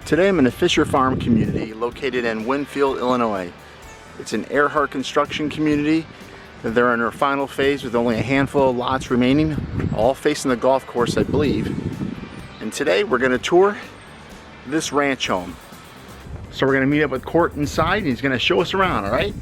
Today I'm in a Fisher Farm community located in Winfield, Illinois. It's an Airhart construction community. They're in their final phase with only a handful of lots remaining, all facing the golf course, I believe. And today we're going to tour this ranch home. So we're going to meet up with Court inside and he's going to show us around, all right?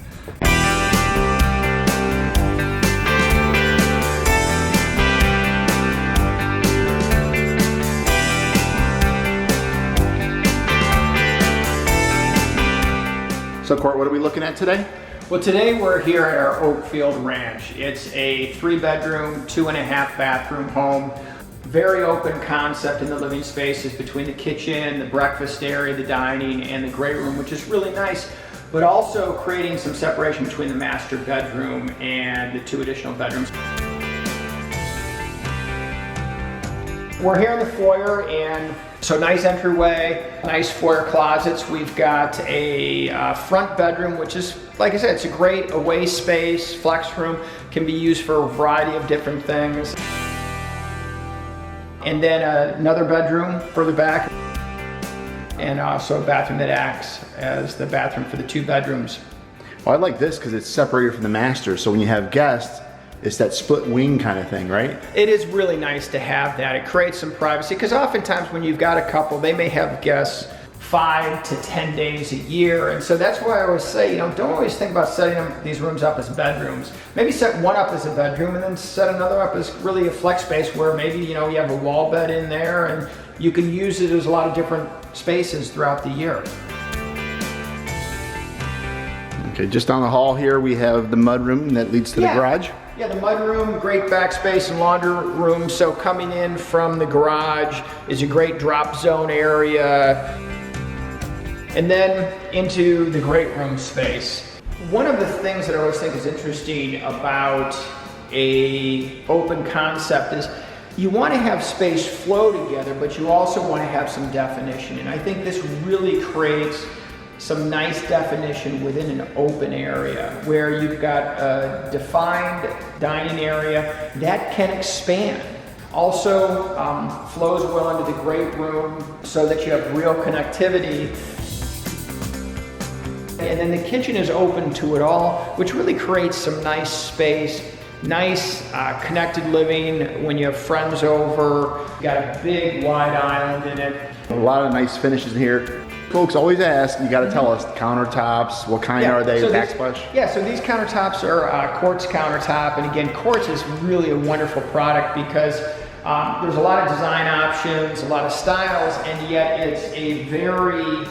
So Court, what are we looking at today? Well, today we're here at our Oakfield Ranch. It's a 3-bedroom, 2.5-bathroom home. Very open concept in the living spaces between the kitchen, the breakfast area, the dining, and the great room, which is really nice, but also creating some separation between the master bedroom and the 2 additional bedrooms. We're here in the foyer, and so nice entryway, nice foyer closets. We've got a front bedroom, which is, like I said, it's a great away space, flex room, can be used for a variety of different things. And then another bedroom further back, and also a bathroom that acts as the bathroom for the 2 bedrooms. Well, I like this because it's separated from the master, so when you have guests, it's that split wing kind of thing, right? It is really nice to have that. It creates some privacy, because oftentimes when you've got a couple, they may have guests 5 to 10 days a year, and so that's why I always say, don't always think about setting these rooms up as bedrooms. Maybe set one up as a bedroom and then set another up as really a flex space where maybe you have a wall bed in there and you can use it as a lot of different spaces throughout the year. Okay, just down the hall here we have the mudroom that leads to the garage. Yeah, the mudroom, great backspace and laundry room. So coming in from the garage is a great drop zone area. And then into the great room space. One of the things that I always think is interesting about a open concept is you want to have space flow together, but you also want to have some definition. And I think this really creates some nice definition within an open area where you've got a defined dining area that can expand. Also flows well into the great room so that you have real connectivity. And then the kitchen is open to it all, which really creates some nice space, nice connected living when you have friends over. You've got a big wide island in it. A lot of nice finishes here. Folks always ask, you got to tell us, countertops, what kind are they, backsplash? Yeah, so these countertops are Quartz Countertop, and again, Quartz is really a wonderful product because there's a lot of design options, a lot of styles, and yet it's a very,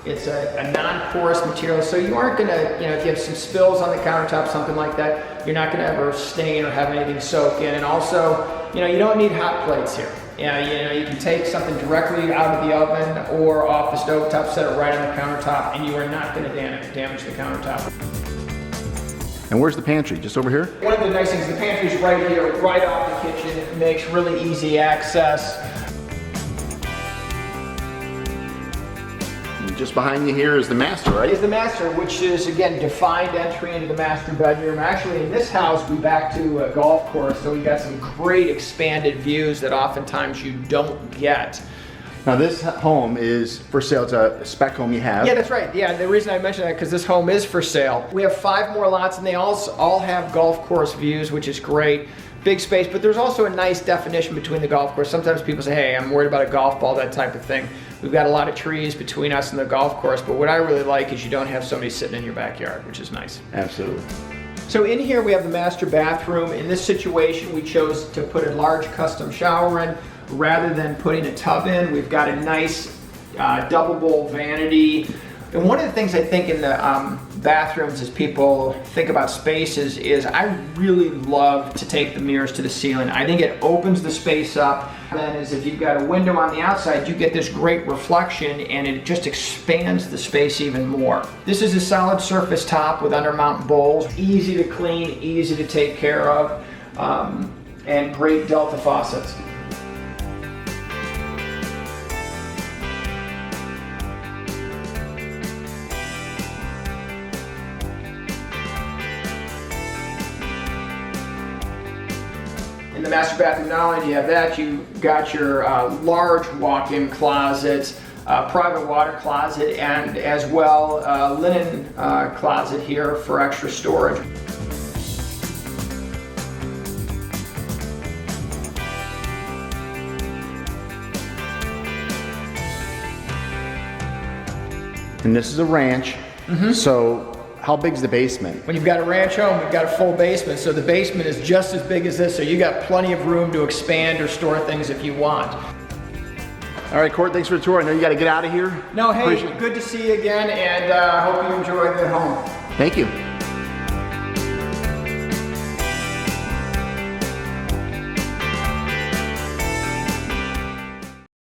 it's a non-porous material, so you aren't gonna, if you have some spills on the countertop, something like that, you're not gonna ever stain or have anything soak in, and also, you don't need hot plates here. You can take something directly out of the oven or off the stovetop, set it right on the countertop, and you are not going to damage the countertop. And where's the pantry? Just over here? One of the nice things, the pantry is right here, right off the kitchen. It makes really easy access. And just behind you here is the master, right? Is the master, which is, again, defined entry into the master bedroom. Actually, in this house, we back to a golf course, so we've got some great expanded views that oftentimes you don't get. Now this home is for sale. It's a spec home you have. Yeah, that's right. Yeah, the reason I mentioned that because this home is for sale. We have 5 more lots, and they all have golf course views, which is great. Big space, but there's also a nice definition between the golf course. Sometimes people say, hey, I'm worried about a golf ball, that type of thing. We've got a lot of trees between us and the golf course, but what I really like is you don't have somebody sitting in your backyard, which is nice. Absolutely. So in here we have the master bathroom. In this situation, we chose to put a large custom shower in rather than putting a tub in. We've got a nice double bowl vanity. And one of the things I think in the bathrooms as people think about spaces is I really love to take the mirrors to the ceiling. I think it opens the space up. And then is if you've got a window on the outside, you get this great reflection and it just expands the space even more. This is a solid surface top with undermount bowls. Easy to clean, easy to take care of, and great Delta faucets. In the master bathroom, not only do you have that, you got your large walk-in closet, private water closet, and as well linen closet here for extra storage. And this is a ranch. So how big is the basement? When you've got a ranch home, we've got a full basement, so the basement is just as big as this, so you got plenty of room to expand or store things if you want. All right, Court, thanks for the tour. I know you got to get out of here. No, hey, good to see you again, and hope you enjoy the home. Thank you.